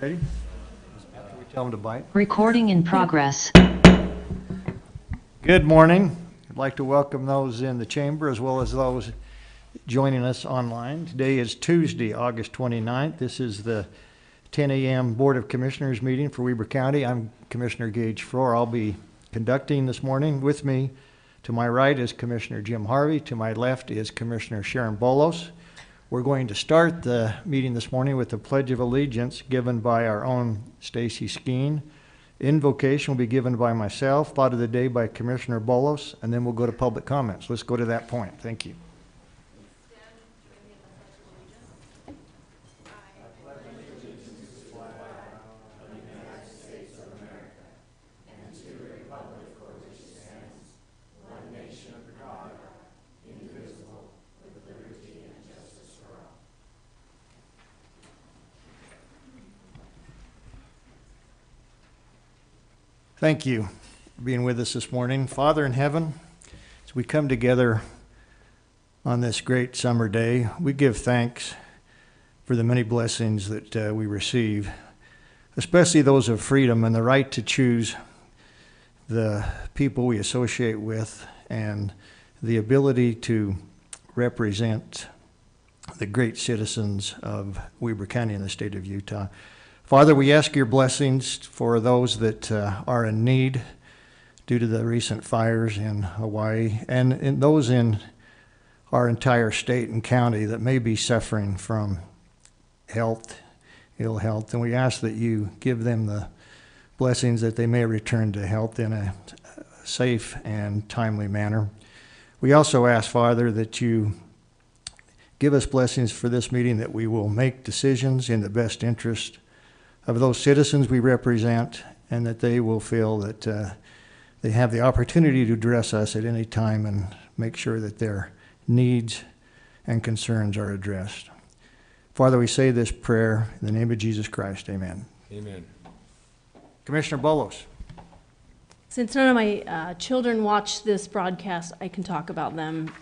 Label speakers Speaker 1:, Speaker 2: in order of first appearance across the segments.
Speaker 1: Ready? After we tell them to bite.
Speaker 2: Recording in progress.
Speaker 1: Good morning. I'd like to welcome those in the chamber as well as those joining us online. Today is Tuesday, August 29th. This is the 10 a.m. Board of Commissioners meeting for Weber County. I'm Commissioner Gage Frohr. I'll be conducting this morning. With me to my right is Commissioner Jim Harvey. To my left is Commissioner Sharon Bolos. We're going to start the meeting this morning with the Pledge of Allegiance given by our own Stacy Skeen. Invocation will be given by myself, thought of the day by Commissioner Bolos, and then we'll go to public comments. Let's go to that point. Thank you. Thank you for being with us this morning. Father in heaven, as we come together on this great summer day, we give thanks for the many blessings that we receive, especially those of freedom and the right to choose the people we associate with and the ability to represent the great citizens of Weber County in the state of Utah. Father, we ask your blessings for those that are in need due to the recent fires in Hawaii and in those in our entire state and county that may be suffering from ill health. And we ask that you give them the blessings that they may return to health in a safe and timely manner. We also ask, Father, that you give us blessings for this meeting, that we will make decisions in the best interest of those citizens we represent, and that they will feel that they have the opportunity to address us at any time and make sure that their needs and concerns are addressed. Father, we say this prayer in the name of Jesus Christ. Amen.
Speaker 3: Amen.
Speaker 1: Commissioner Bolos.
Speaker 4: Since none of my children watch this broadcast, I can talk about them,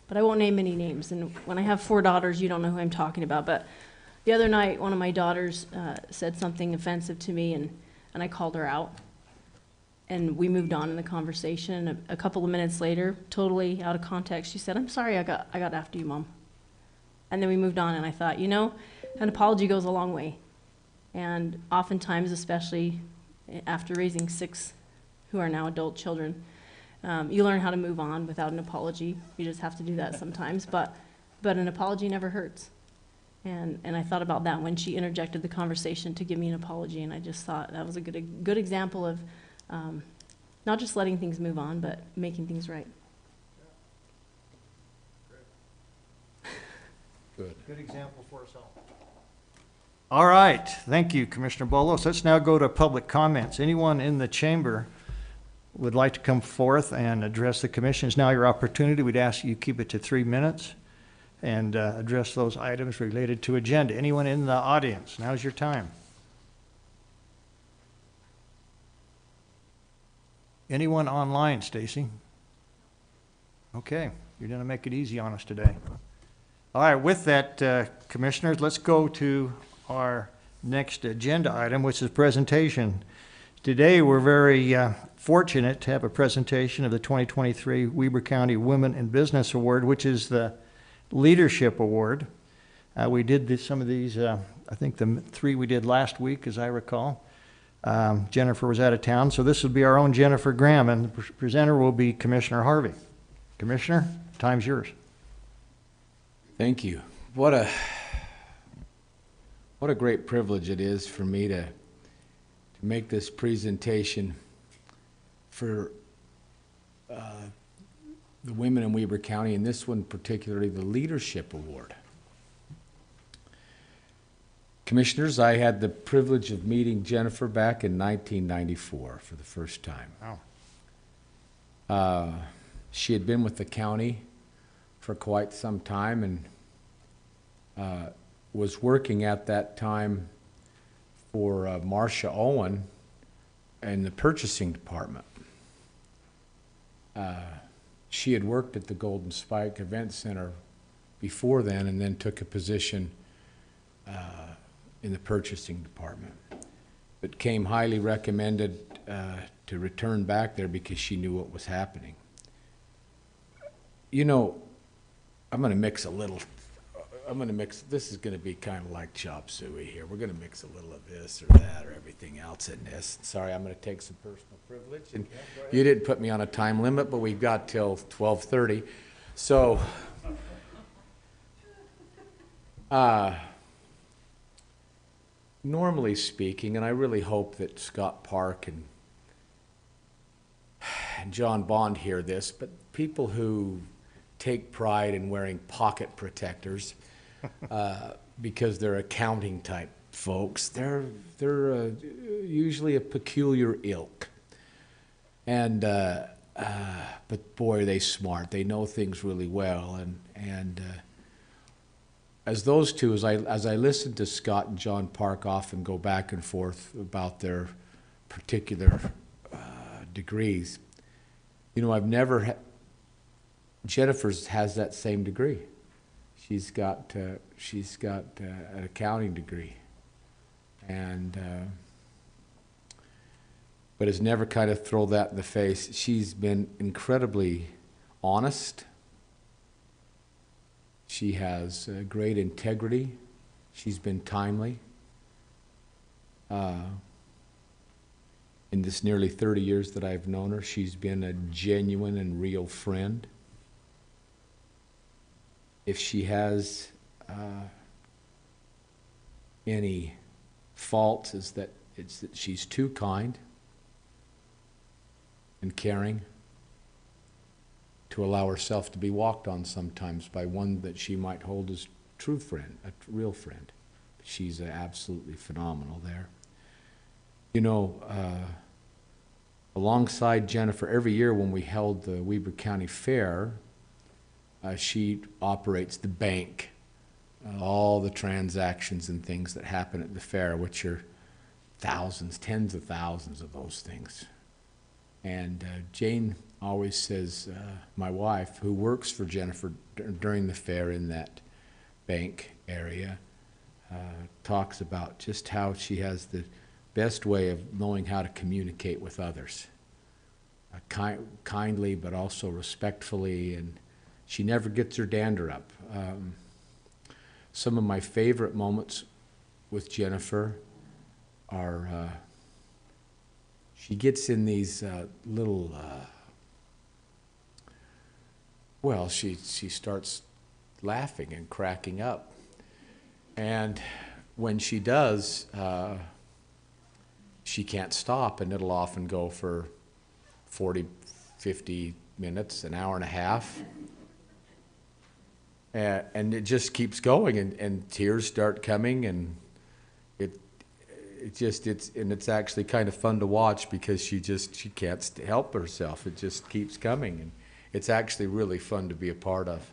Speaker 4: but I won't name any names. And when I have 4 daughters, you don't know who I'm talking about, but the other night, one of my daughters said something offensive to me, and I called her out. And we moved on in the conversation. A couple of minutes later, totally out of context, she said, "I'm sorry, I got after you, Mom." And then we moved on, and I thought, you know, an apology goes a long way. And oftentimes, especially after raising 6 who are now adult children, you learn how to move on without an apology. You just have to do that sometimes. But an apology never hurts. And I thought about that when she interjected the conversation to give me an apology, and I just thought that was a good example of not just letting things move on, but making things right.
Speaker 1: Good example for us all. All right. Thank you, Commissioner Bolos. Let's now go to public comments. Anyone in the chamber would like to come forth and address the commission? It's now your opportunity. We'd ask you keep it to 3 minutes and address those items related to agenda. Anyone in the audience, now's your time. Anyone online, Stacy? Okay, you're gonna make it easy on us today. All right, with that, commissioners, let's go to our next agenda item, which is presentation. Today, we're very fortunate to have a presentation of the 2023 Weber County Women in Business Award, which is the Leadership Award. We did some of these, I think the 3 we did last week, as I recall. Jennifer was out of town, so this will be our own Jennifer Graham, and the presenter will be Commissioner Harvey. Commissioner, time's yours.
Speaker 3: Thank you. What a great privilege it is for me to make this presentation for the women in Weber County, and this one particularly, the Leadership Award. Commissioners, I had the privilege of meeting Jennifer back in 1994 for the first time.
Speaker 1: Wow.
Speaker 3: She had been with the county for quite some time and was working at that time for Marcia Owen in the purchasing department. She had worked at the Golden Spike Event Center before then, and then took a position in the purchasing department, but came highly recommended to return back there because she knew what was happening. You know, I'm going to mix, this is going to be kind of like chop suey here. We're going to mix a little of this or that or everything else in this. Sorry, I'm going to take some personal privilege. And you didn't put me on a time limit, but we've got till 12:30. So, normally speaking, and I really hope that Scott Park and John Bond hear this, but people who take pride in wearing pocket protectors because they're accounting type folks, they're usually a peculiar ilk. And but boy, are they smart. They know things really well. And as those two, as I listen to Scott and John Park often go back and forth about their particular degrees, you know, Jennifer's has that same degree. She's got an accounting degree, and but has never kind of thrown that in the face. She's been incredibly honest. She has great integrity. She's been timely. In this nearly 30 years that I've known her, she's been a genuine and real friend. If she has any faults, it's that she's too kind and caring to allow herself to be walked on sometimes by one that she might hold as true friend, a real friend. She's absolutely phenomenal there. You know, alongside Jennifer, every year when we held the Weber County Fair, she operates the bank, all the transactions and things that happen at the fair, which are thousands, tens of thousands of those things. And Jane always says, my wife, who works for Jennifer during the fair in that bank area, talks about just how she has the best way of knowing how to communicate with others, kindly but also respectfully, and she never gets her dander up. Some of my favorite moments with Jennifer are she gets in these little, well, she starts laughing and cracking up. And when she does, she can't stop, and it'll often go for 40, 50 minutes, an hour and a half. And it just keeps going, and tears start coming, and it's actually kind of fun to watch because she can't help herself. It just keeps coming, and it's actually really fun to be a part of.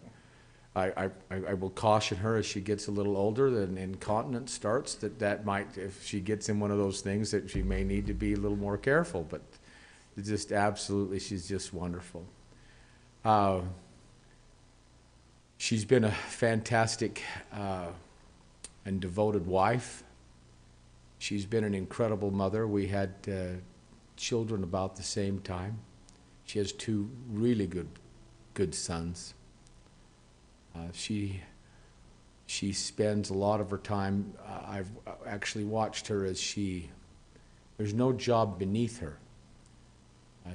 Speaker 3: I will caution her as she gets a little older and incontinence starts that might, if she gets in one of those things, that she may need to be a little more careful. But it's just absolutely, she's just wonderful. She's been a fantastic and devoted wife. She's been an incredible mother. We had children about the same time. She has two really good sons. She spends a lot of her time, I've actually watched her as there's no job beneath her.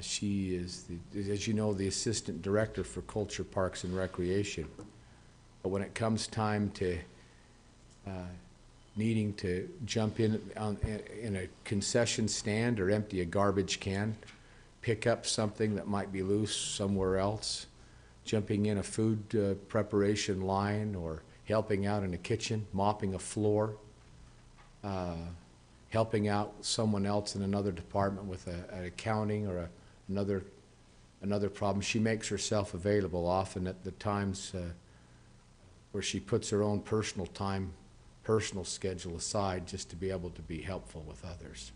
Speaker 3: She is, as you know, the assistant director for Culture, Parks, and Recreation. But when it comes time to needing to jump in a concession stand or empty a garbage can, pick up something that might be loose somewhere else, jumping in a food preparation line, or helping out in a kitchen, mopping a floor, helping out someone else in another department with an accounting or another problem. She makes herself available often at the times where she puts her own personal time, personal schedule aside just to be able to be helpful with others.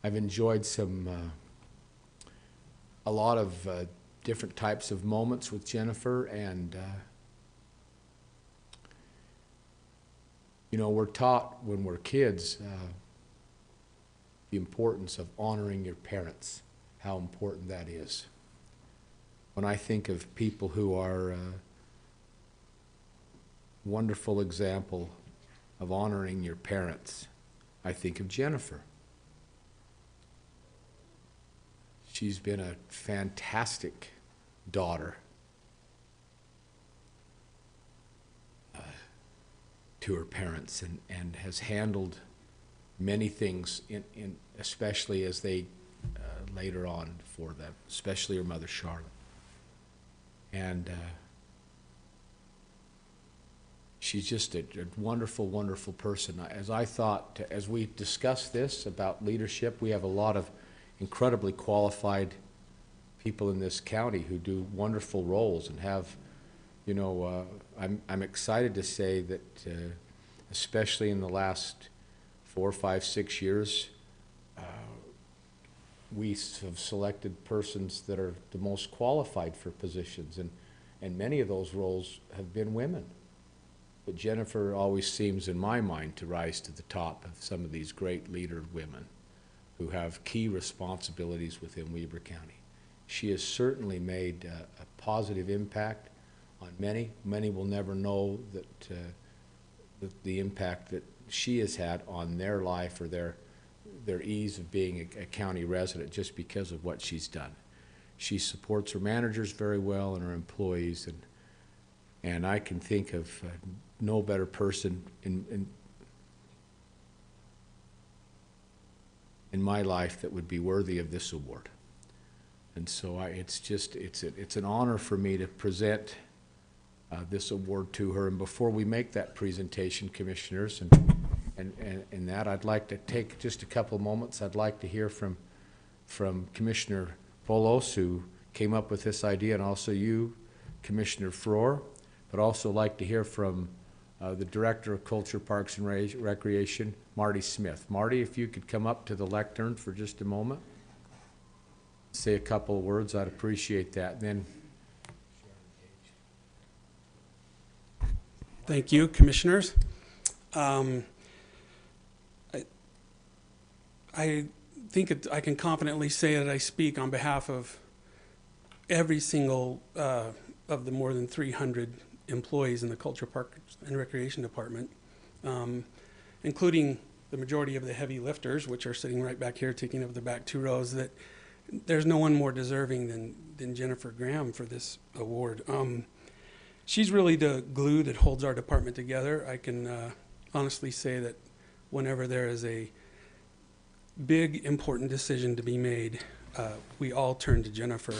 Speaker 3: I've enjoyed a lot of different types of moments with Jennifer, and You know, we're taught when we're kids the importance of honoring your parents, how important that is. When I think of people who are a wonderful example of honoring your parents, I think of Jennifer. She's been a fantastic daughter to her parents, and has handled many things, in especially as they later on for them, especially her mother Charlotte. And she's just a wonderful, wonderful person. As I thought, as we discussed this about leadership, we have a lot of incredibly qualified people in this county who do wonderful roles and have, you know, I'm excited to say that especially in the last 4, 5, 6 years, we have selected persons that are the most qualified for positions, and many of those roles have been women. But Jennifer always seems, in my mind, to rise to the top of some of these great leader women who have key responsibilities within Weber County. She has certainly made a positive impact on many. Many will never know that the impact that she has had on their life or their ease of being a county resident just because of what she's done. She supports her managers very well and her employees, and I can think of no better person in my life that would be worthy of this award. And so it's an honor for me to present this award to her. And before we make that presentation, commissioners, and that, I'd like to take just a couple of moments. I'd like to hear from Commissioner Polos, who came up with this idea, and also you, Commissioner Frohr, but also like to hear from the Director of Culture, Parks and Recreation, Marty Smith. Marty, if you could come up to the lectern for just a moment, say a couple of words, I'd appreciate that. And then
Speaker 2: thank you, commissioners. I think I can confidently say that I speak on behalf of every single of the more than 300 employees in the Culture, Park and Recreation Department, including the majority of the heavy lifters, which are sitting right back here taking up the back 2 rows, that there's no one more deserving than Jennifer Graham for this award. She's really the glue that holds our department together. I can honestly say that whenever there is a big, important decision to be made, we all turn to Jennifer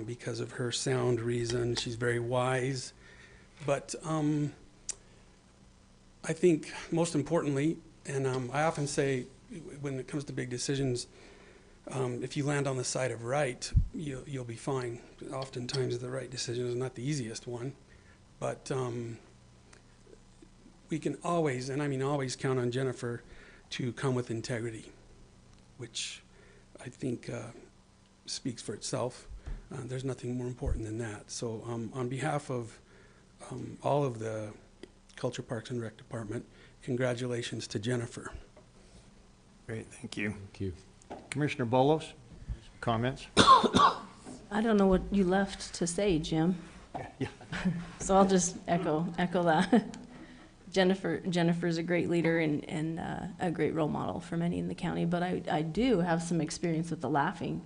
Speaker 2: because of her sound reason. She's very wise. But I think most importantly, and I often say when it comes to big decisions, if you land on the side of right, you'll be fine. Oftentimes the right decision is not the easiest one, but we can always, and I mean always, count on Jennifer to come with integrity, which I think speaks for itself. There's nothing more important than that. So on behalf of all of the Culture, Parks and Rec Department, congratulations to Jennifer.
Speaker 1: Great, thank you.
Speaker 3: thank you.
Speaker 1: Commissioner Bolos, comments?
Speaker 4: I don't know what you left to say, Jim.
Speaker 1: Yeah.
Speaker 4: So I'll just echo that. Jennifer's a great leader and a great role model for many in the county, but I do have some experience with the laughing.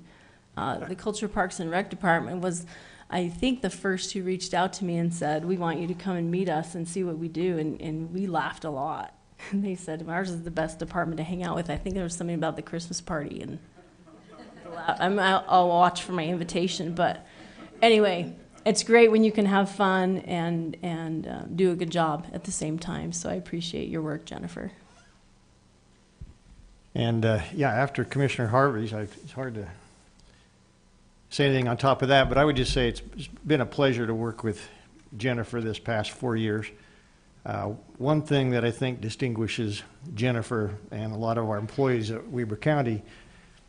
Speaker 4: The Culture, Parks and Rec Department was, I think, the first who reached out to me and said, we want you to come and meet us and see what we do, and we laughed a lot. And they said, ours is the best department to hang out with. I think there was something about the Christmas party, and I'll watch for my invitation, but anyway, it's great when you can have fun and do a good job at the same time. So I appreciate your work, Jennifer.
Speaker 1: And yeah, after Commissioner Harvey's, it's hard to say anything on top of that, but I would just say it's been a pleasure to work with Jennifer this past 4 years. One thing that I think distinguishes Jennifer and a lot of our employees at Weber County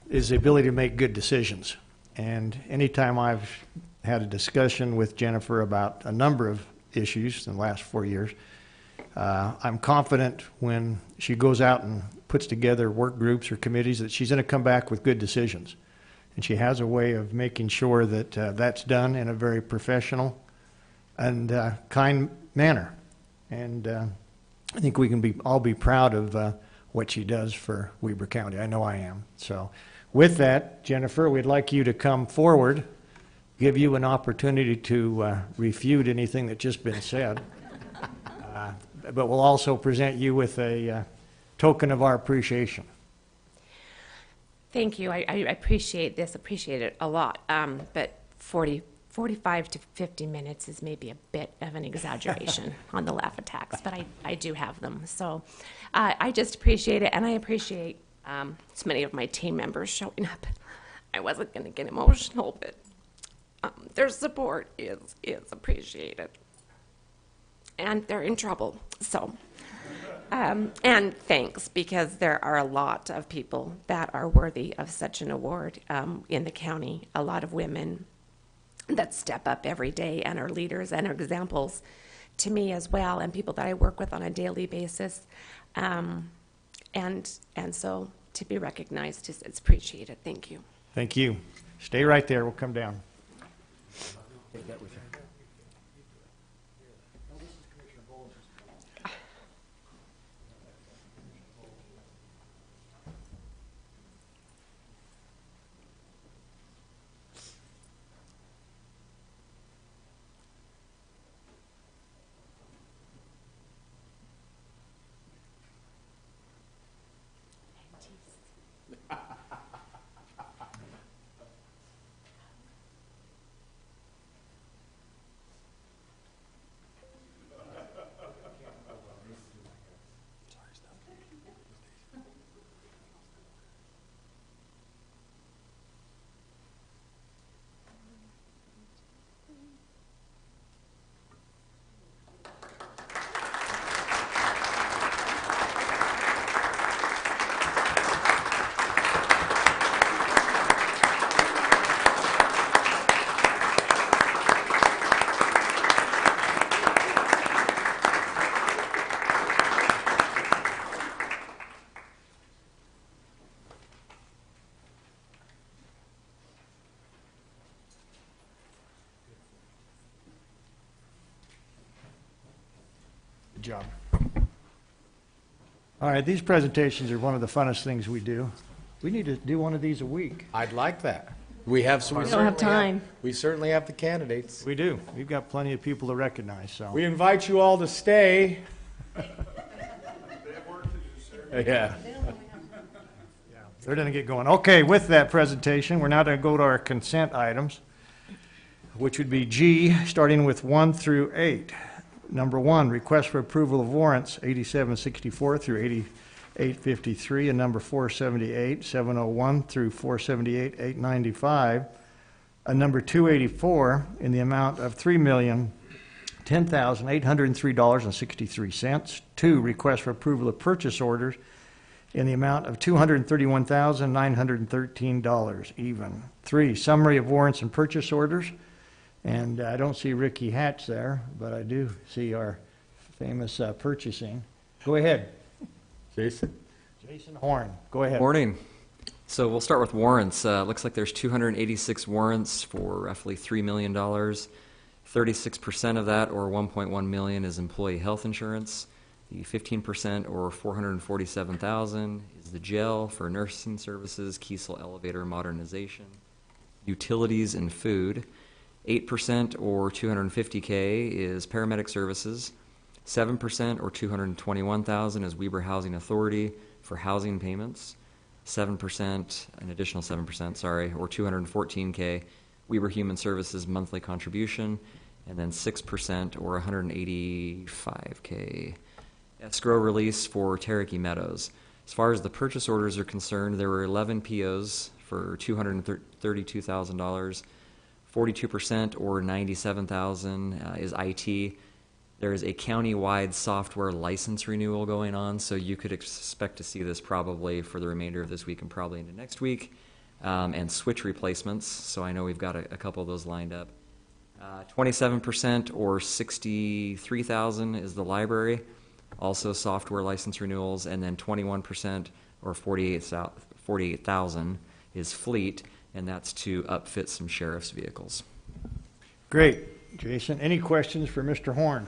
Speaker 1: is the ability to make good decisions. And anytime I've had a discussion with Jennifer about a number of issues in the last 4 years, I'm confident when she goes out and puts together work groups or committees that she's going to come back with good decisions. And she has a way of making sure that that's done in a very professional and kind manner. And I think we can all be proud of what she does for Weber County. I know I am. So with that, Jennifer, we'd like you to come forward, give you an opportunity to refute anything that's just been said. But we'll also present you with a token of our appreciation.
Speaker 5: Thank you. I appreciate it a lot. But 45 to 50 minutes is maybe a bit of an exaggeration on the laugh attacks, but I do have them. So I just appreciate it, and I appreciate so many of my team members showing up. I wasn't going to get emotional, but their support is appreciated. And they're in trouble, so. And thanks, because there are a lot of people that are worthy of such an award in the county, a lot of women that step up every day and are leaders and are examples to me as well, and people that I work with on a daily basis. And so to be recognized, it's appreciated. Thank you.
Speaker 1: Thank you. Stay right there. We'll come down. Take that with you. Good job. All right, these presentations are one of the funnest things we do. We need to do one of these a week.
Speaker 3: I'd like that. We have,
Speaker 4: We don't have time.
Speaker 3: We certainly have the candidates.
Speaker 1: We do. We've got plenty of people to recognize, so.
Speaker 3: We invite you all to stay. Yeah.
Speaker 1: They're going to get going. Okay, with that presentation, we're now going to go to our consent items, which would be G, starting with 1 through 8. Number 1, request for approval of warrants 8764 through 8853, and number 478, 701 through 478, 895, and number 284 in the amount of $3,010,803.63. 2, request for approval of purchase orders in the amount of $231,913 even. 3, summary of warrants and purchase orders. And I don't see Ricky Hatch there, but I do see our famous purchasing. Go ahead.
Speaker 3: Jason?
Speaker 1: Jason Horn, go ahead.
Speaker 6: Morning. So we'll start with warrants. Looks like there's 286 warrants for roughly $3 million. 36% of that, or $1.1 million, is employee health insurance. The 15%, or $447,000, is the jail for nursing services, Kiesel elevator modernization, utilities, and food. 8%, or $250K, is paramedic services. 7%, or $221,000, is Weber Housing Authority for housing payments. 7%, an additional 7%, sorry, or $214K, Weber Human Services monthly contribution. And then 6%, or $185K, escrow release for Cherokee Meadows. As far as the purchase orders are concerned, there were 11 POs for $232,000. 42%, or $97,000, is IT. There is a county-wide software license renewal going on, so you could expect to see this probably for the remainder of this week and probably into next week. And switch replacements, so I know we've got a couple of those lined up. 27%, or $63,000, is the library. also software license renewals, and then 21% or 48,000 is fleet, and that's to upfit some sheriff's vehicles.
Speaker 1: Great, Jason. Any questions for Mr. Horn?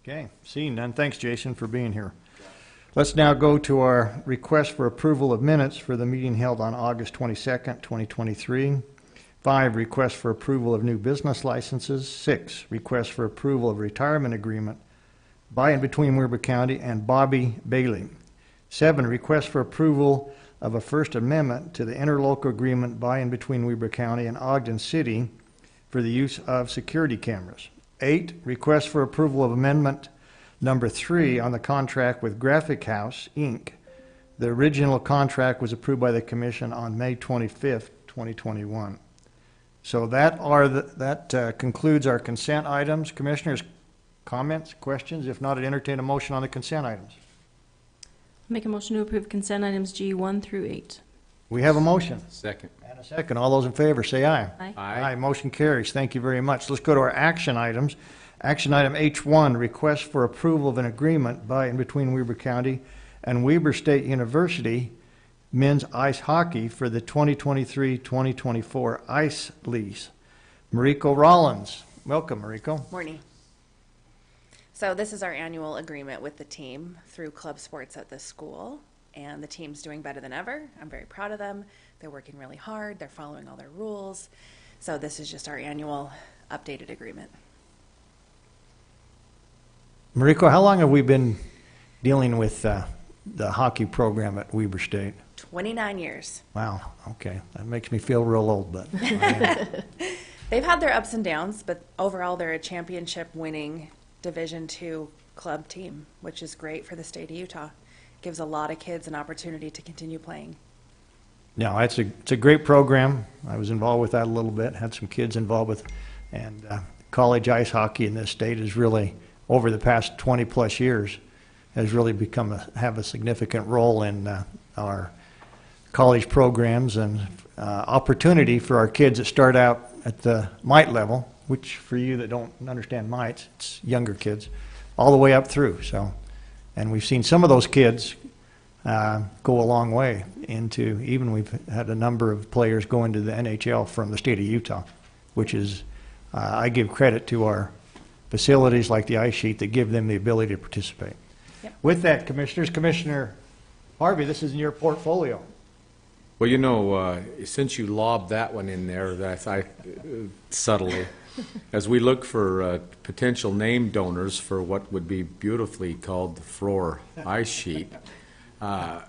Speaker 1: Okay, seeing none. Thanks, Jason, for being here. Let's now go to our request for approval of minutes for the meeting held on August 22nd, 2023. 5, request for approval of new business licenses. 6, request for approval of retirement agreement by and between Weber County and Bobby Bailey. 7, request for approval of a First Amendment to the interlocal agreement by and between Weber County and Ogden City for the use of security cameras. 8, request for approval of amendment number 3 on the contract with Graphic House, Inc. The original contract was approved by the commission on May 25th, 2021. So that concludes our consent items. Commissioners, comments, questions? If not, I'd entertain a motion on the consent items.
Speaker 4: Make a motion to approve consent items G1 through 8.
Speaker 1: We have a motion.
Speaker 3: Second.
Speaker 1: And a second. All those in favor, say aye.
Speaker 4: Aye.
Speaker 3: Aye.
Speaker 1: Motion carries. Thank you very much. Let's go to our action items. Action item H1, request for approval of an agreement by and between Weber County and Weber State University men's ice hockey for the 2023-2024 ice lease. Mariko Rollins. Welcome, Mariko.
Speaker 7: Morning. So this is our annual agreement with the team through club sports at this school, and the team's doing better than ever. I'm very proud of them. They're working really hard. They're following all their rules. So this is just our annual updated agreement.
Speaker 1: Mariko, how long have we been dealing with the hockey program at Weber State?
Speaker 7: 29 years.
Speaker 1: Wow, okay. That makes me feel real old, but I am.
Speaker 7: They've had their ups and downs, but overall they're a championship-winning Division II club team, which is great for the state of Utah. Gives a lot of kids an opportunity to continue playing.
Speaker 1: No, it's a great program. I was involved with that a little bit, had some kids involved with, and college ice hockey in this state has really, over the past 20 plus years, has really have a significant role in our college programs and opportunity for our kids that start out at the mite level, which for you that don't understand mites, it's younger kids, all the way up through. So, and we've seen some of those kids go a long way into, even we've had a number of players go into the NHL from the state of Utah, which is, I give credit to our facilities like the ice sheet that give them the ability to participate.
Speaker 7: Yep.
Speaker 1: With that, Commissioners, Commissioner Harvey, this is in your portfolio.
Speaker 3: Well, you know, since you lobbed that one in there, subtly, as we look for potential name donors for what would be beautifully called the Frohr ice sheet, no,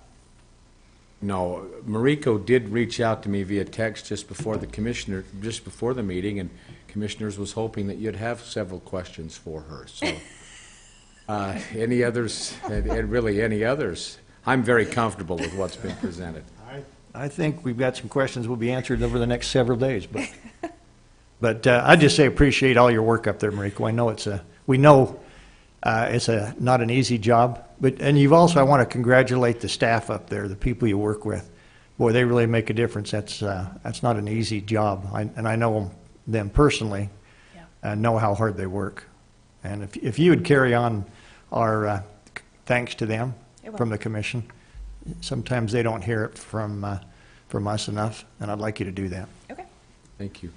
Speaker 3: Mariko did reach out to me via text just before the meeting, and Commissioners was hoping that you'd have several questions for her. So, any others, and really any others? I'm very comfortable with what's been presented.
Speaker 1: I think we've got some questions will be answered over the next several days, but I just say appreciate all your work up there, Mariko. I know it's not an easy job, and you've also, I want to congratulate the staff up there, the people you work with. Boy, they really make a difference. That's not an easy job, and I know them personally, and know how hard they work. And if you would carry on our thanks to them from the commission. Sometimes they don't hear it from us enough, and I'd like you to do that.
Speaker 7: Okay.
Speaker 3: Thank you.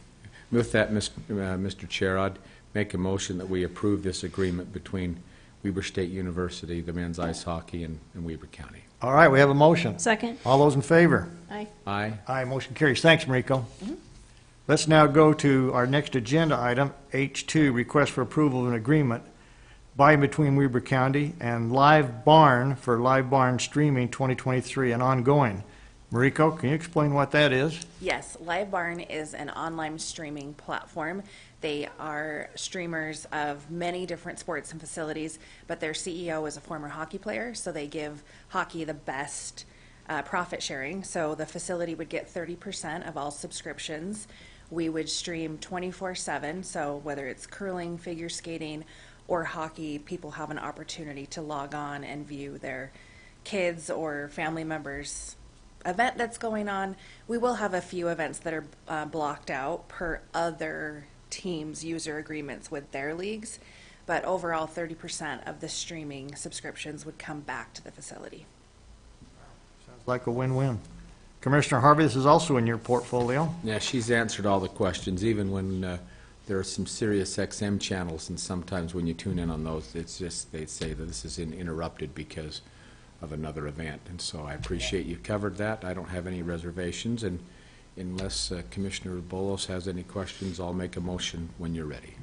Speaker 3: With that, Mr. Chair, I'd make a motion that we approve this agreement between Weber State University, the men's ice hockey, and Weber County.
Speaker 1: All right, we have a motion.
Speaker 4: Second.
Speaker 1: All those in favor?
Speaker 4: Aye.
Speaker 3: Aye.
Speaker 1: Aye, motion carries. Thanks, Mariko. Let's now go to our next agenda item, H2, request for approval of an agreement by and between Weber County and Live Barn for Live Barn Streaming 2023 and ongoing. Mariko, can you explain what that is?
Speaker 7: Yes, Live Barn is an online streaming platform. They are streamers of many different sports and facilities, but their CEO is a former hockey player, so they give hockey the best profit sharing. So the facility would get 30% of all subscriptions. We would stream 24/7, so whether it's curling, figure skating, or hockey, people have an opportunity to log on and view their kids or family members' event that's going on. We will have a few events that are blocked out per other teams' user agreements with their leagues, but overall 30% of the streaming subscriptions would come back to the facility.
Speaker 1: Sounds like a win-win. Commissioner Harvey, this is also in your portfolio.
Speaker 3: Yeah, she's answered all the questions, even when there are some Sirius XM channels, and sometimes when you tune in on those, it's just, they say that this is interrupted because of another event. And so I appreciate you covered that. I don't have any reservations, and unless Commissioner Bolos has any questions, I'll make a motion when you're ready.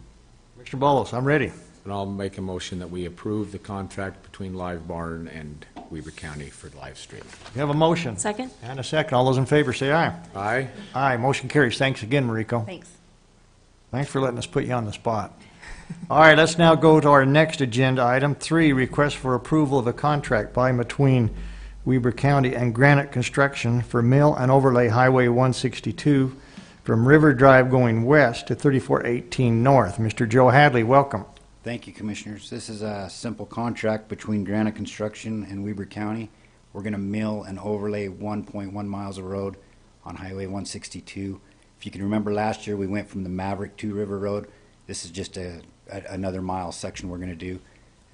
Speaker 1: Commissioner Bolos, I'm ready.
Speaker 3: And I'll make a motion that we approve the contract between Live Barn and Weber County for live stream.
Speaker 1: You have a motion.
Speaker 4: Second?
Speaker 1: And a second. All those in favor say aye.
Speaker 3: Aye?
Speaker 1: Aye. Motion carries. Thanks again, Mariko.
Speaker 7: Thanks.
Speaker 1: Thanks for letting us put you on the spot. All right, let's now go to our next agenda item, 3, request for approval of a contract by and between Weber County and Granite Construction for mill and overlay Highway 162 from River Drive going west to 3418 north. Mr. Joe Hadley, welcome.
Speaker 8: Thank you, Commissioners. This is a simple contract between Granite Construction and Weber County. We're going to mill and overlay 1.1 miles of road on Highway 162. If you can remember last year, we went from the Maverick to River Road. This is just another mile section we're going to do.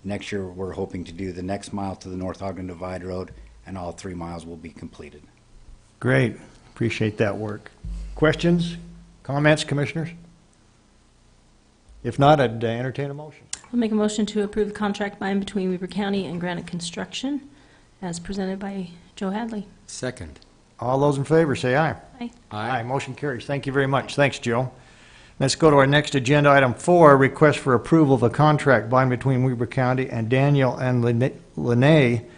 Speaker 8: Next year, we're hoping to do the next mile to the North Ogden Divide Road, and all 3 miles will be completed.
Speaker 1: Great. Appreciate that work. Questions, comments, Commissioners? If not, I'd entertain a motion.
Speaker 4: I'll make a motion to approve the contract by and between Weber County and Granite Construction as presented by Joe Hadley.
Speaker 3: Second.
Speaker 1: All those in favor say aye.
Speaker 4: Aye.
Speaker 1: Motion carries. Thank you very much. Thanks, Joe. Let's go to our next agenda item 4, request for approval of a contract by and between Weber County and Daniel and Lene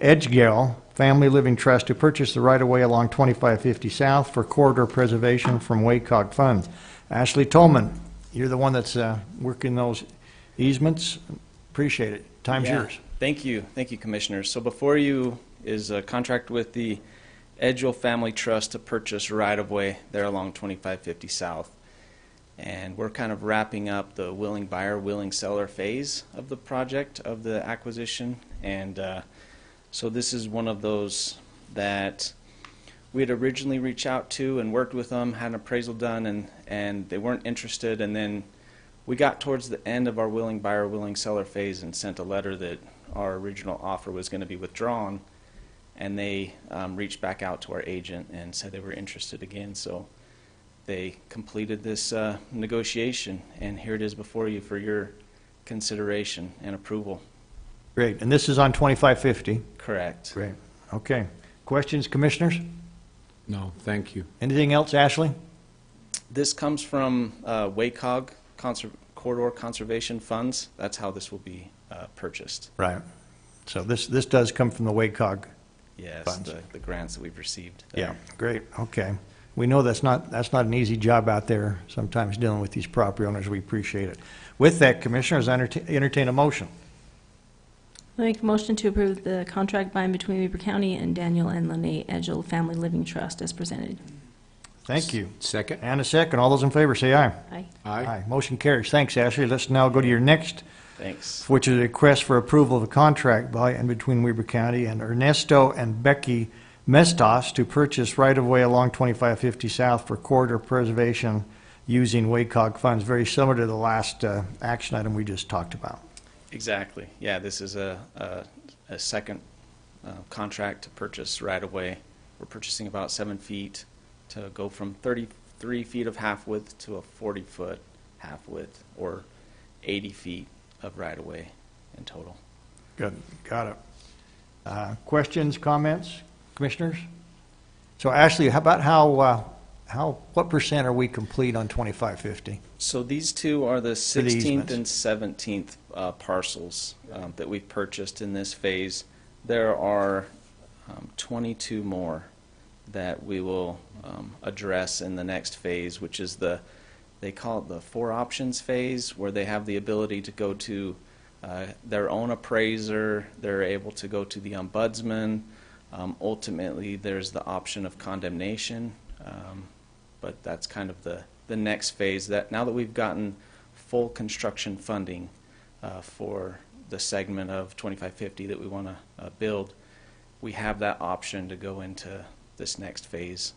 Speaker 1: Edgell Family Living Trust to purchase the right-of-way along 2550 South for corridor preservation from WACOG funds. Ashley Tolman, you're the one that's working those easements. Appreciate it. Time's
Speaker 9: Yeah.
Speaker 1: yours.
Speaker 9: Thank you, Commissioners. So before you is a contract with the Edgell Family Trust to purchase right-of-way there along 2550 South. And we're kind of wrapping up the willing buyer, willing seller phase of the project, of the acquisition. And so this is one of those that we had originally reached out to and worked with them, had an appraisal done, and they weren't interested. And then we got towards the end of our willing buyer, willing seller phase and sent a letter that our original offer was going to be withdrawn. And they reached back out to our agent and said they were interested again. So they completed this negotiation, and here it is before you for your consideration and approval.
Speaker 1: Great. And this is on 2550?
Speaker 9: Correct.
Speaker 1: Great. Okay. Questions, Commissioners?
Speaker 3: No, thank you.
Speaker 1: Anything else, Ashley?
Speaker 9: This comes from WACOG Corridor Conservation Funds. That's how this will be purchased.
Speaker 1: Right. So this does come from the WACOG.
Speaker 9: Yes,
Speaker 1: Funds.
Speaker 9: the grants that we've received.
Speaker 1: Yeah, great, okay. We know that's not an easy job out there, sometimes dealing with these property owners. We appreciate it. With that, Commissioners, entertain a motion.
Speaker 4: I'll make a motion to approve the contract by and between Weber County and Daniel and Lene Edgell Family Living Trust as presented.
Speaker 1: Thank you.
Speaker 3: Second.
Speaker 1: And a second. All those in favor say aye.
Speaker 4: Aye.
Speaker 3: Aye.
Speaker 1: Motion carries. Thanks, Ashley. Let's now go to your next,
Speaker 9: Thanks.
Speaker 1: which is a request for approval of a contract by and between Weber County and Ernesto and Becky Mestos to purchase right-of-way along 2550 South for corridor preservation using WACOG funds, very similar to the last action item we just talked about.
Speaker 9: Exactly. Yeah, this is a second contract to purchase right-of-way. We're purchasing about 7 feet to go from 33 feet of half-width to a 40-foot half-width, or 80 feet of right-of-way in total.
Speaker 1: Good, got it. Questions, comments, Commissioners? So Ashley, how about what percent are we complete on 2550?
Speaker 9: So these two are the
Speaker 1: the
Speaker 9: 16th
Speaker 1: easements.
Speaker 9: and 17th parcels that we've purchased in this phase. There are 22 more that we will address in the next phase, which is they call it the 4 options phase, where they have the ability to go to their own appraiser. They're able to go to the ombudsman. Ultimately, there's the option of condemnation, but that's kind of the next phase. That now that we've gotten full construction funding for the segment of 2550 that we want to build, we have that option to go into this next phase.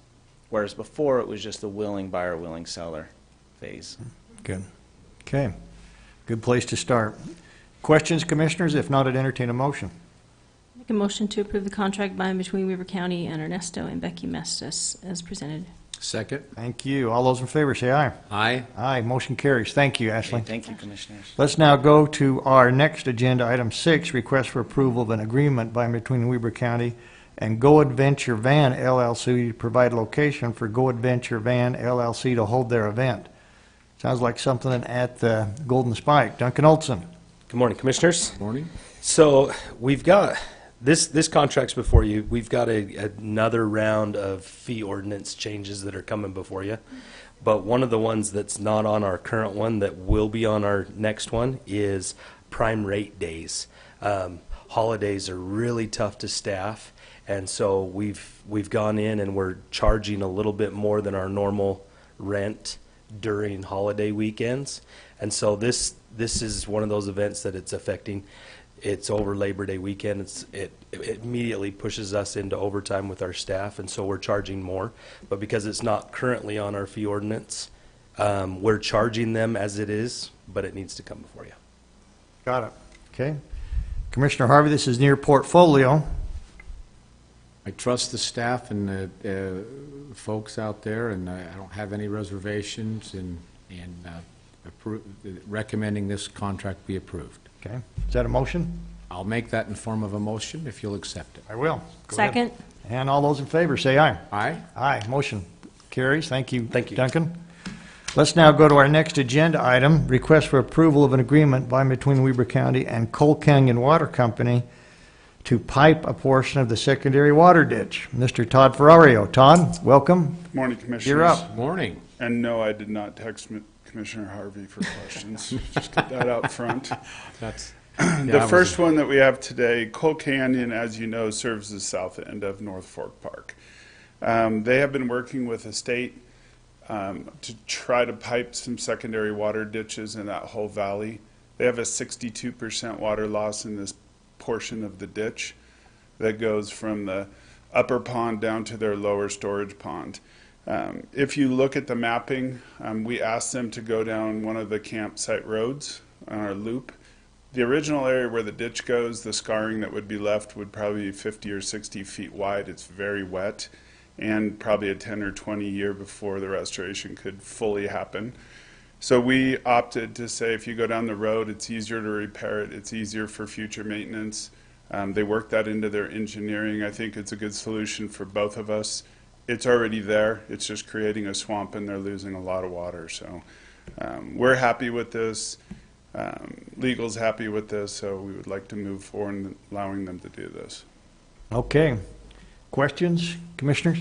Speaker 9: Whereas before, it was just the willing buyer, willing seller phase.
Speaker 1: Good. Okay. Good place to start. Questions, commissioners? If not, I'd entertain a motion.
Speaker 4: Make a motion to approve the contract by and between Weaver County and Ernesto and Becky Mestis as presented.
Speaker 3: Second?
Speaker 1: Thank you. All those in favor say aye.
Speaker 3: Aye.
Speaker 1: Aye, motion carries. Thank you, Ashley.
Speaker 9: Okay, thank you, Commissioners.
Speaker 1: Let's now go to our next agenda, item 6, request for approval of an agreement by and between Weber County and Go Adventure Van LLC to provide location for Go Adventure Van LLC to hold their event. Sounds like something at the Golden Spike. Duncan Olson.
Speaker 10: Good morning, Commissioners.
Speaker 3: Morning.
Speaker 10: So we've got, this contract's before you. We've got another round of fee ordinance changes that are coming before you. But one of the ones that's not on our current one that will be on our next one is prime rate days. Holidays are really tough to staff, and so we've gone in and we're charging a little bit more than our normal rent during holiday weekends. And so this is one of those events that it's affecting. It's over Labor Day weekend. It immediately pushes us into overtime with our staff, and so we're charging more. But because it's not currently on our fee ordinance, we're charging them as it is, but it needs to come before you.
Speaker 1: Got it. Okay. Commissioner Harvey, this is near portfolio.
Speaker 3: I trust the staff and the folks out there, and I don't have any reservations in recommending this contract be approved.
Speaker 1: Okay. Is that a motion?
Speaker 3: I'll make that in form of a motion if you'll accept it.
Speaker 1: I will. Go ahead.
Speaker 4: Second.
Speaker 1: And all those in favor say aye.
Speaker 3: Aye?
Speaker 1: Aye, motion carries. Thank you.
Speaker 10: Thank you.
Speaker 1: Duncan. Let's now go to our next agenda item, request for approval of an agreement by and between Weber County and Coal Canyon Water Company to pipe a portion of the secondary water ditch. Mr. Todd Ferrario. Todd, welcome.
Speaker 11: Morning, Commissioners.
Speaker 1: You're up.
Speaker 3: Morning.
Speaker 11: And no, I did not text Commissioner Harvey for questions. Just get that out front.
Speaker 3: That's
Speaker 11: The first one that we have today, Coal Canyon, as you know, serves the south end of North Fork Park. They have been working with the state to try to pipe some secondary water ditches in that whole valley. They have a 62% water loss in this portion of the ditch that goes from the upper pond down to their lower storage pond. If you look at the mapping, we asked them to go down one of the campsite roads on our loop. The original area where the ditch goes, the scarring that would be left would probably be 50 or 60 feet wide. It's very wet, and probably a 10 or 20 year before the restoration could fully happen. So we opted to say if you go down the road, it's easier to repair it, it's easier for future maintenance. They worked that into their engineering. I think it's a good solution for both of us. It's already there, it's just creating a swamp and they're losing a lot of water. So we're happy with this. Legal's happy with this, so we would like to move forward in allowing them to do this.
Speaker 1: Okay. Questions, commissioners?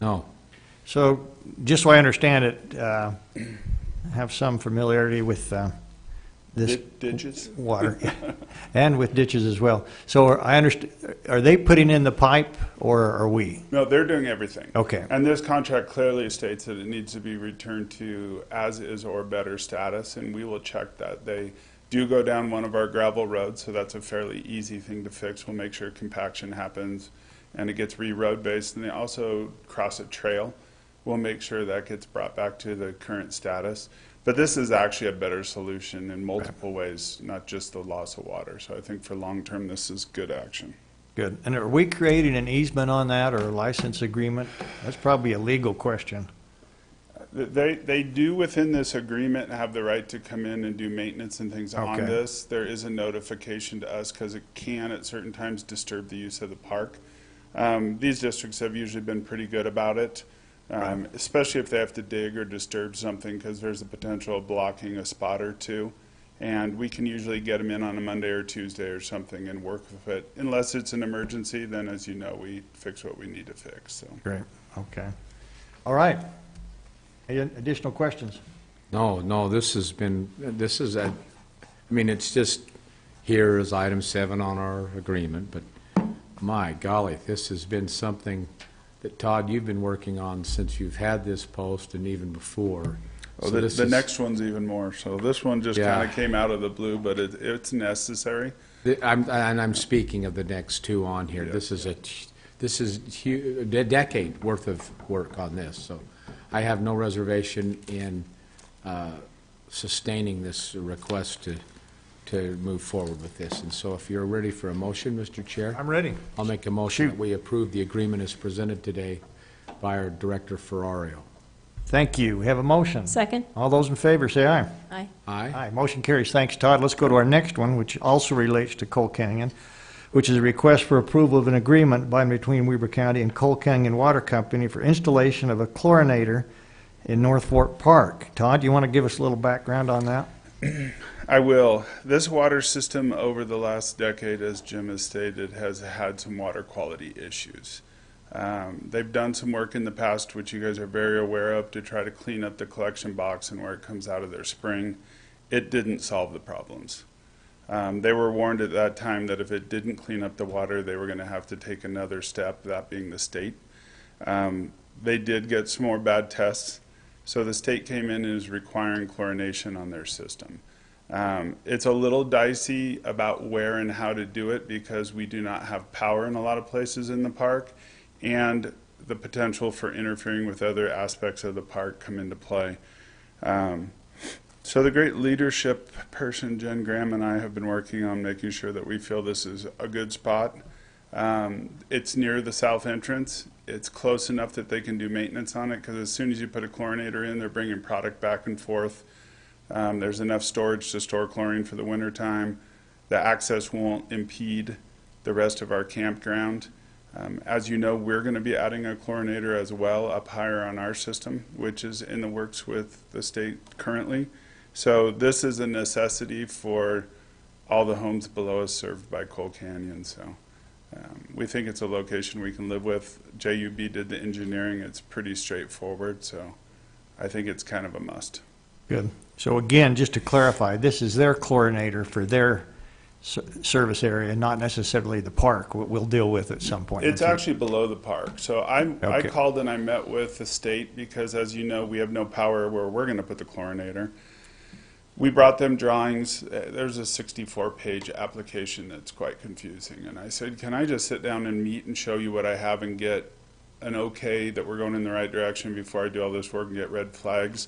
Speaker 3: No.
Speaker 1: So, just so I understand it, have some familiarity with this
Speaker 11: Ditches?
Speaker 1: water, and with ditches as well. So, I understand. Are they putting in the pipe, or are we?
Speaker 11: No, they're doing everything.
Speaker 1: Okay.
Speaker 11: And this contract clearly states that it needs to be returned to as is or better status, and we will check that. They do go down one of our gravel roads, so that's a fairly easy thing to fix. We'll make sure compaction happens and it gets re-road based, and they also cross a trail. We'll make sure that gets brought back to the current status. But this is actually a better solution in multiple ways, not just the loss of water. So I think for long term, this is good action.
Speaker 1: Good. And are we creating an easement on that, or a license agreement? That's probably a legal question.
Speaker 11: They do within this agreement have the right to come in and do maintenance and things on
Speaker 1: Okay.
Speaker 11: this. There is a notification to us because it can at certain times disturb the use of the park. These districts have usually been pretty good about it, especially if they have to dig or disturb something because there's a potential of blocking a spot or two. And we can usually get them in on a Monday or Tuesday or something and work with it. Unless it's an emergency, then as you know, we fix what we need to fix. So.
Speaker 1: Great. Okay. All right. Any additional questions?
Speaker 3: No, this is, I mean, it's just here is item 7 on our agreement, but my golly, this has been something that, Todd, you've been working on since you've had this post and even before.
Speaker 11: Oh,
Speaker 3: So
Speaker 11: the next one's even more. So this one just
Speaker 3: Yeah.
Speaker 11: kind of came out of the blue, but it's necessary.
Speaker 3: I'm speaking of the next 2 on here.
Speaker 11: Yeah.
Speaker 3: This is a decade worth of work on this, so I have no reservation in sustaining this request to move forward with this. And so if you're ready for a motion, Mr. Chair,
Speaker 1: I'm ready.
Speaker 3: I'll make a motion that we approve the agreement as presented today by our Director Ferrario.
Speaker 1: Thank you. We have a motion.
Speaker 4: Second?
Speaker 1: All those in favor, say aye.
Speaker 4: Aye.
Speaker 3: Aye?
Speaker 1: Aye. Motion carries. Thanks, Todd. Let's go to our next one, which also relates to Cole Canyon, which is a request for approval of an agreement by and between Weber County and Cole Canyon Water Company for installation of a chlorinator in North Fork Park. Todd, you want to give us a little background on that?
Speaker 11: I will. This water system over the last decade, as Jim has stated, has had some water quality issues. They've done some work in the past, which you guys are very aware of, to try to clean up the collection box and where it comes out of their spring. It didn't solve the problems. They were warned at that time that if it didn't clean up the water, they were going to have to take another step, that being the state. They did get some more bad tests, so the state came in and is requiring chlorination on their system. It's a little dicey about where and how to do it because we do not have power in a lot of places in the park, and the potential for interfering with other aspects of the park come into play. So the great leadership person, Jen Graham, and I have been working on making sure that we feel this is a good spot. It's near the south entrance. It's close enough that they can do maintenance on it because as soon as you put a chlorinator in, they're bringing product back and forth. There's enough storage to store chlorine for the winter time. The access won't impede the rest of our campground. As you know, we're going to be adding a chlorinator as well up higher on our system, which is in the works with the state currently. So this is a necessity for all the homes below us served by Cole Canyon. So we think it's a location we can live with. JUB did the engineering. It's pretty straightforward. So I think it's kind of a must.
Speaker 1: Good. So again, just to clarify, this is their chlorinator for their service area, not necessarily the park. We'll deal with at some point.
Speaker 11: It's actually below the park. So I
Speaker 1: Okay.
Speaker 11: called and I met with the state because, as you know, we have no power where we're going to put the chlorinator. We brought them drawings. There's a 64-page application that's quite confusing. And I said, can I just sit down and meet and show you what I have and get an okay that we're going in the right direction before I do all this work and get red flags?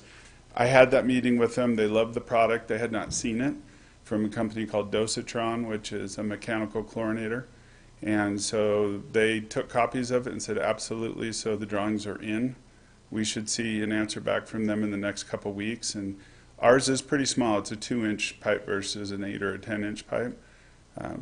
Speaker 11: I had that meeting with them. They loved the product. They had not seen it from a company called Dosatron, which is a mechanical chlorinator. And so they took copies of it and said, absolutely, so the drawings are in. We should see an answer back from them in the next couple weeks. And ours is pretty small. It's a 2-inch pipe versus an 8 or a 10-inch pipe.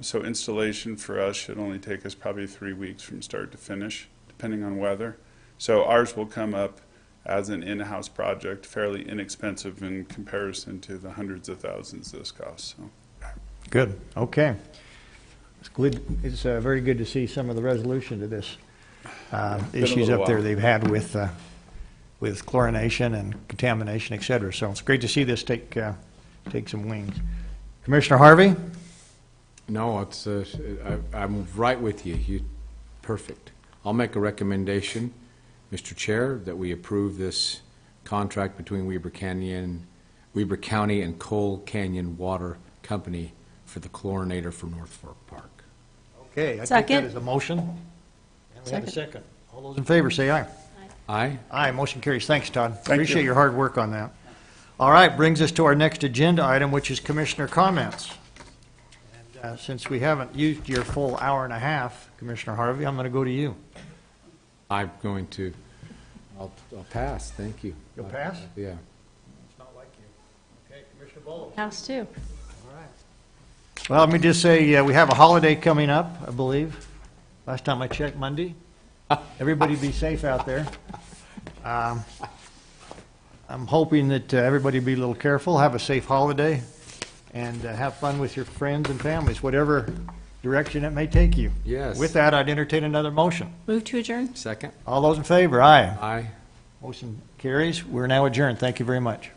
Speaker 11: So installation for us should only take us probably 3 weeks from start to finish, depending on weather. So ours will come up as an in-house project, fairly inexpensive in comparison to the hundreds of thousands this costs. So.
Speaker 1: Good. Okay. It's good. It's very good to see some of the resolution to this issues up there they've had with chlorination and contamination, et cetera. So it's great to see this take some wings. Commissioner Harvey?
Speaker 3: No, I'm right with you. Perfect. I'll make a recommendation, Mr. Chair, that we approve this contract between Weber County and Cole Canyon Water Company for the chlorinator for North Fork Park.
Speaker 1: Okay, I take
Speaker 4: Second.
Speaker 1: that as a motion. And we have a
Speaker 4: Second.
Speaker 1: second. All those in favor, say aye.
Speaker 3: Aye?
Speaker 1: Aye, motion carries. Thanks, Todd.
Speaker 11: Thank
Speaker 1: Appreciate
Speaker 11: you.
Speaker 1: your hard work on that. All right, brings us to our next agenda item, which is commissioner comments. And since we haven't used your full hour and a half, Commissioner Harvey, I'm going to go to you.
Speaker 3: I'm going to, I'll pass, thank you.
Speaker 1: You'll pass?
Speaker 3: Yeah.
Speaker 1: It's not like you. Okay, Commissioner Bowles.
Speaker 4: House too.
Speaker 1: Well, let me just say, we have a holiday coming up, I believe. Last time I checked, Monday. Everybody be safe out there. I'm hoping that everybody be a little careful, have a safe holiday, and have fun with your friends and families, whatever direction it may take you.
Speaker 3: Yes.
Speaker 1: With that, I'd entertain another motion.
Speaker 4: Move to adjourn?
Speaker 3: Second?
Speaker 1: All those in favor, aye.
Speaker 3: Aye.
Speaker 1: Motion carries. We're now adjourned. Thank you very much.